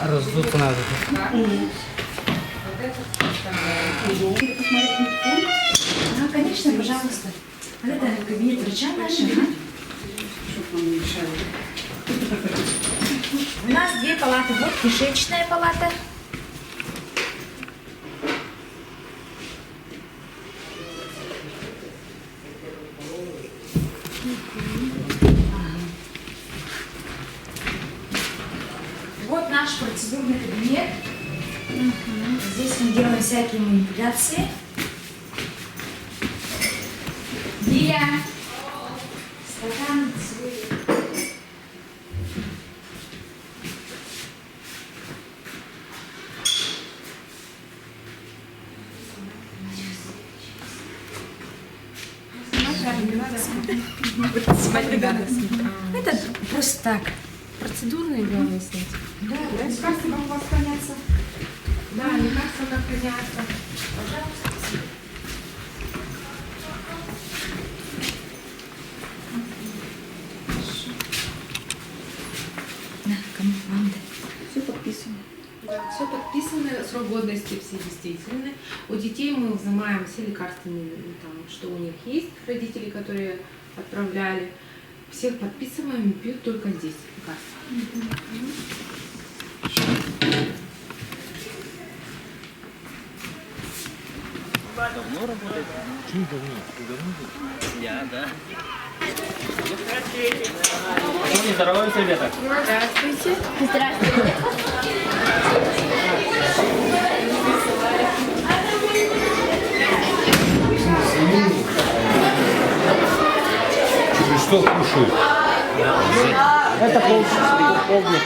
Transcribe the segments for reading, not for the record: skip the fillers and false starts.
Раздуться надо. Конечно, пожалуйста. Это кабинет врача нашего. У нас 2 палаты. Вот кишечная палата. Вот наш процедурный кабинет. Здесь мы делаем всякие манипуляции. Лиля, стакан свой. Это просто так. Процедурные главное снять. Да, лекарства у вас хранятся. Да, лекарства как хранятся. Пожалуйста. На, кому вам дать? Все подписано. Да, все подписано, срок годности все действительны. У детей мы взимаем все лекарственные, там, что у них есть, родители, которые отправляли. Всех подписываем и пьют только здесь лекарства. Давно работает? Чуть давно. Я, да. Ну, здоровья, ребята. Здравствуйте. Здравствуйте. Что кушают? Это полдник.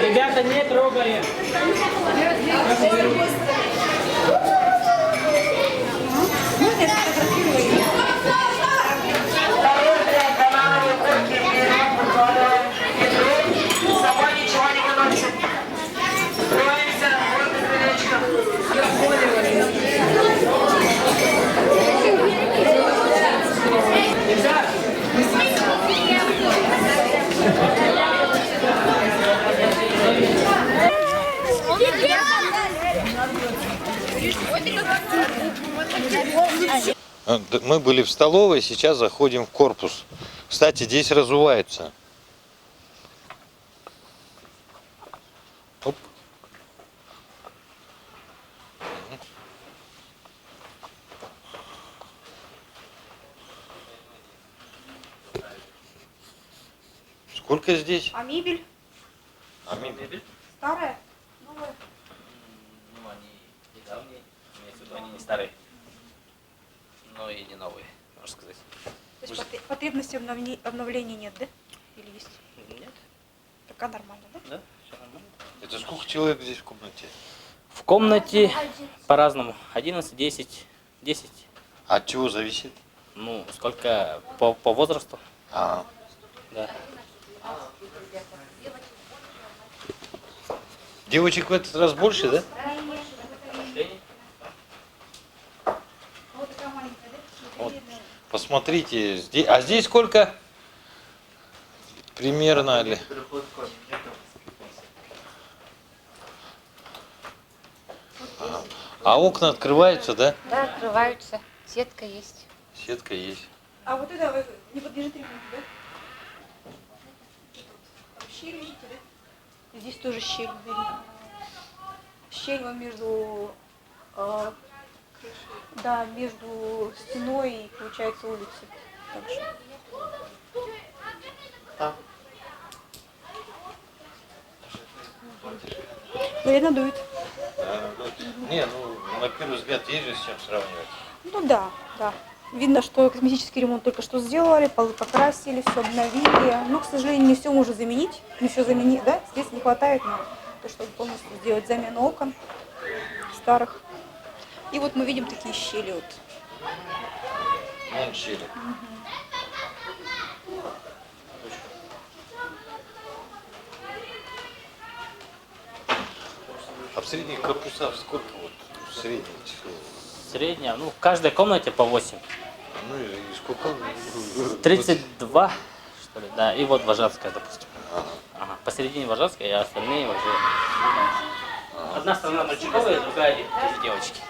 Ребята, не трогаем. Мы были в столовой, сейчас заходим в корпус. Кстати, здесь разувается. Оп. Сколько здесь? А мебель? А мебель? Старая? Новая? Ну, они недавние, имеется в виду, они не старые, но и не новые, можно сказать. То есть потребности в обновлении нет, да? Или есть? Нет, Пока нормально, да? да, все нормально. Это сколько человек здесь в комнате? В комнате по-разному, 11, 10, 10. А от чего зависит? Ну, сколько по возрасту, А, да. девочек в этот раз больше, да? Вот, посмотрите, здесь, а здесь сколько? Примерно ли? А окна открываются, да? Да, открываются. Сетка есть. Сетка есть. А вот это не подлежит ремонту, да? Там щель, видите, да? Здесь тоже щель, видно. Щель вот между, да, между стеной и, получается, улицей. Так что. Наверное, дует. Не, ну, на первый взгляд, есть же с чем сравнивать. Ну да, да. Видно, что косметический ремонт только что сделали, полы покрасили, все обновили. Но, к сожалению, не все можно заменить. Не все заменить, да? Здесь не хватает на то, чтобы полностью сделать замену окон старых. И вот мы видим такие щели вот. Вон щели. А в средних корпусах сколько вот? В средних число? Средняя, ну, в каждой комнате по 8. Ну и сколько? 32, что ли, да. И вот Вожатская, допустим. Ага. Посередине Вожатская, а остальные вообще... Одна сторона мальчиковая, другая девочки.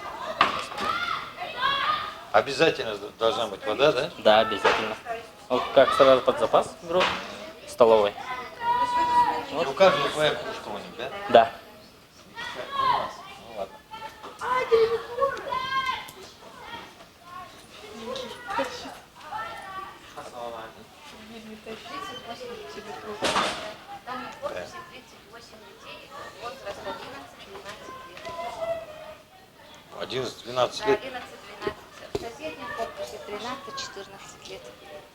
Обязательно должна быть вода, да? Да, обязательно. Вот как сразу под запас беру в столовой. Вот. У каждого своя кружка у них, да? Да. Как у нас. Ну ладно. Там в корпусе 38 детей, возраст 11-12 11-12 лет. Да, лет. 11-12. В соседнем корпусе 13-14 лет.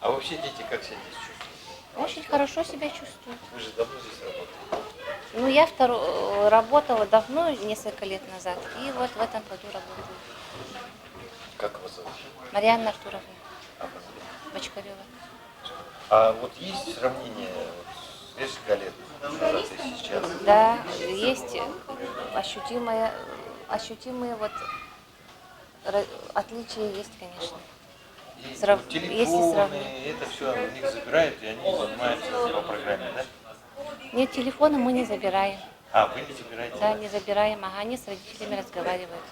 А вообще дети как себя здесь чувствуют? Очень хорошо себя чувствуют. Вы же давно здесь работаете. Ну, я работала давно, несколько лет назад, и вот в этом году работаю. Как вас зовут? Марьяна Артуровна А фамилия? Бочкарева. А вот есть сравнение вот, с несколько лет назад и сейчас? Да, есть ощутимые вот отличия есть, конечно. И Если телефоны, сравнивать. это все у них забирают, и они занимаются по программе, да? Нет, телефона мы не забираем. А, вы не забираете? Да, не забираем, ага, они с родителями разговаривают.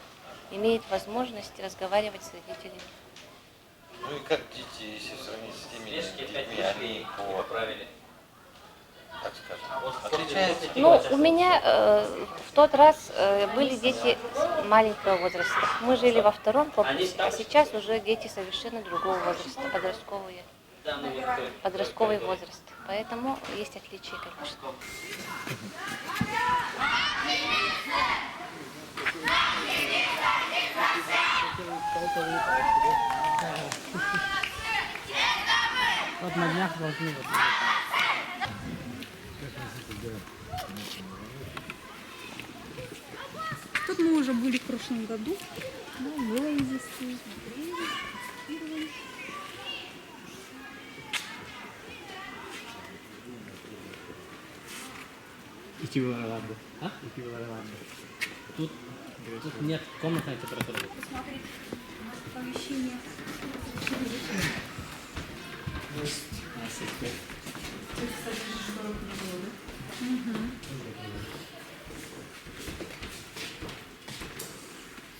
Имеют возможность разговаривать с родителями. Ну и как дети, если сравнить с теми детьми, они по, так скажем, отличаются? Ну, у меня в тот раз были дети маленького возраста. Мы жили во втором корпусе, а сейчас уже дети совершенно другого возраста, подростковый возраст. Поэтому есть отличия, конечно. Вот на днях должны вот. Тут мы уже были в прошлом году. Да, было и здесь. Смотрели, фотографировали. Идти в Орландо. А? Идти в Орландо. Тут нет комнатной температуры. Посмотреть у нас помещение.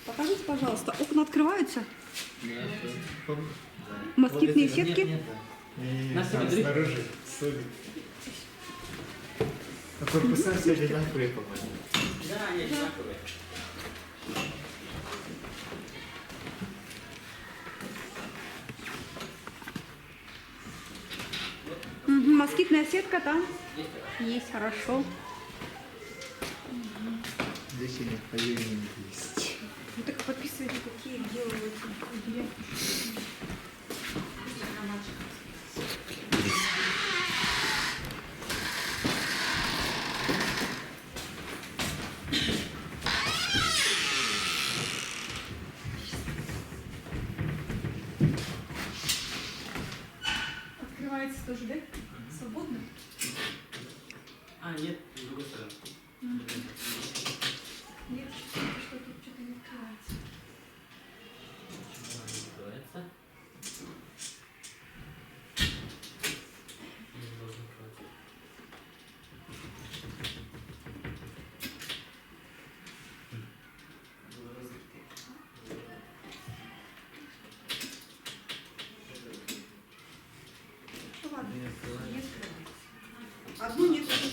Покажите, пожалуйста, окна открываются? Москитные сетки? Снаружи, судит. А корпуса все одинаковые, по-моему. Да, они одинаковые. Москитная сетка там? Есть, хорошо. Здесь у них поверенные есть. Ну так подписывайте, какие делаются. Открывается тоже, да? Свободно? А, нет, с другой стороны. Нет, что тут что-то не открывается. Открывается. Не должен открываться.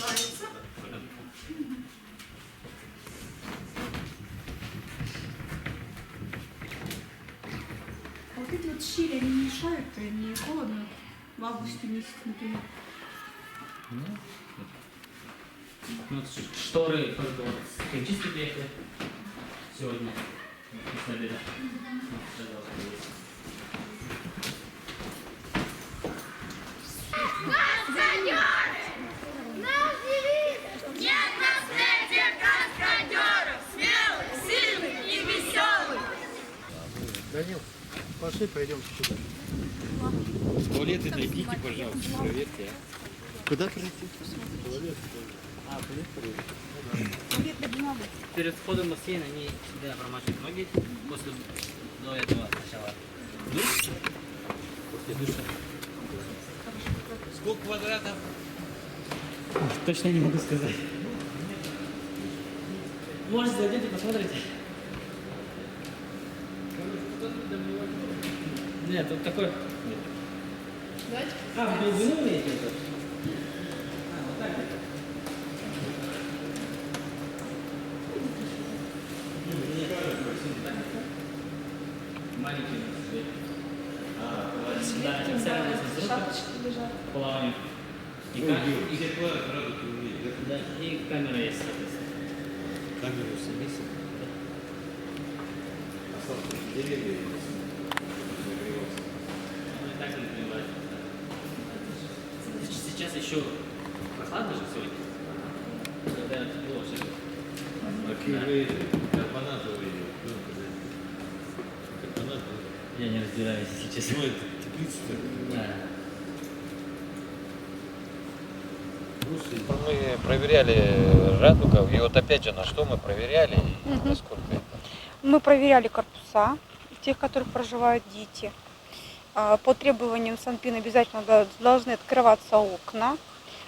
называется. А вот эти вот щели, они не мешают, и не холодно в августе месяце, например. Ну, вот шторы только вот с химчистки приехали сегодня. После обеда. Данил, пошли, пойдемте туда. В туалет найдите, пожалуйста, проверьте. Куда пройти? В туалет. А, в туалет проверьте. Перед входом в бассейн они всегда промачивают ноги. После до этого сначала душ. После душа. Сколько квадратов? Точно не могу сказать. Может, зайдете, посмотрите. Нет, тут такой. А, в глубину имеете это? А, вот так это. Маленький у нас дверь. Да, официально шапочки лежат. Плавание. Да, и камера есть, соответственно. Камеру садись. Деревья нагреваться. Ну и так не нагревает. Сейчас еще прохладно же сегодня. Когда тепло все. Какие карбонатовые. Карбонатовые. Я не разбираюсь, если честно. Ну, это теплица. Да. Мы проверяли радугу, и вот опять же, на что мы проверяли, и насколько это. Мы проверяли корпуса, тех, в которых проживают дети. По требованиям Санпин обязательно должны открываться окна,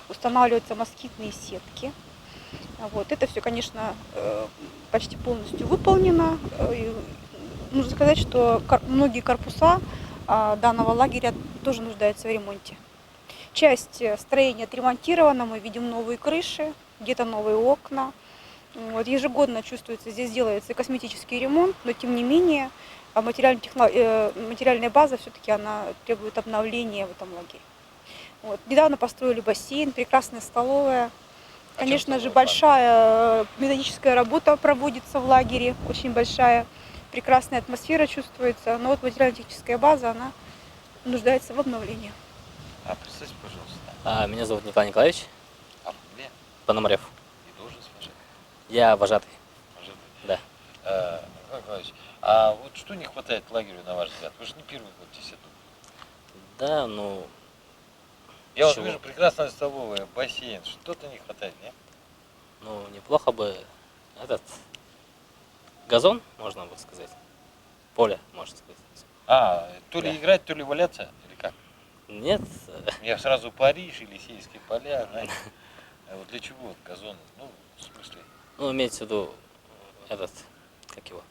устанавливаются москитные сетки. Вот. Это все, конечно, почти полностью выполнено. И нужно сказать, что многие корпуса данного лагеря тоже нуждаются в ремонте. Часть строения отремонтирована, мы видим новые крыши, где-то новые окна. Вот, ежегодно чувствуется, здесь делается косметический ремонт, но тем не менее материальная база все-таки она требует обновления в этом лагере. Вот. Недавно построили бассейн, прекрасная столовая. Конечно же, большая методическая работа проводится в лагере, очень большая, прекрасная атмосфера чувствуется, но вот материально-техническая база, она нуждается в обновлении. А представьте, пожалуйста. Меня зовут Николай Николаевич А где? Пономарев. И должность ваша? Я вожатый. Может быть. Да. Николай Николаевич, а вот что не хватает лагерю, на ваш взгляд? Вы же не первый год здесь, я думаю. Да, ну, Я вот чего? вижу прекрасная столовая, бассейн. Что-то не хватает, нет? ну, неплохо бы этот газон, можно бы сказать. Поле, можно сказать. То ли Да. играть, то ли валяться, или как? Нет, Я сразу Париж, Елисейские поля, знаете. А вот для чего вот газон? Ну, в смысле, ну, имеется в виду этот, как его,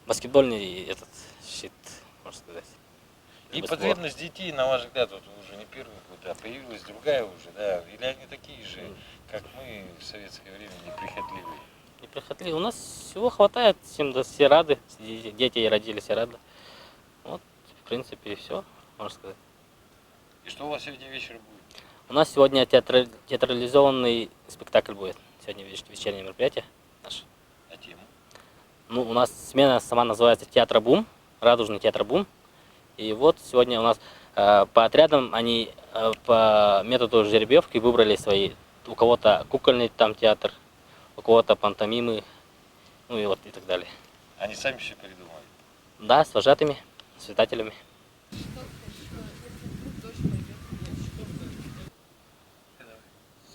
баскетбольный этот щит, можно сказать. и Баскетбол. потребность детей, на ваш взгляд, вот уже не первый год, а появилась другая уже, да? Или они такие же, как мы в советское время, неприхотливые? Неприхотливо. У нас всего хватает, всем да, все рады, дети родились все рады. Вот, в принципе, и все, можно сказать. И что у вас сегодня вечером будет? У нас сегодня театрализованный спектакль будет. Сегодня вечернее мероприятие наше. На тему? Ну, у нас смена сама называется «Театр Бум», «Радужный театр Бум». И вот сегодня у нас по отрядам они по методу жеребьевки выбрали свои. У кого-то кукольный там театр, у кого-то пантомимы, ну и вот и так далее. Они сами все придумали. Да, с вожатыми, с воспитателями.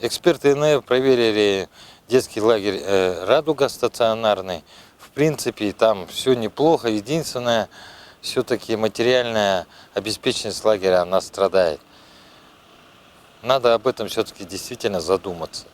Эксперты ИНФ проверили детский лагерь «Радуга» стационарный. В принципе, там все неплохо. Единственное, все-таки материальная обеспеченность лагеря, она страдает. Надо об этом все-таки действительно задуматься.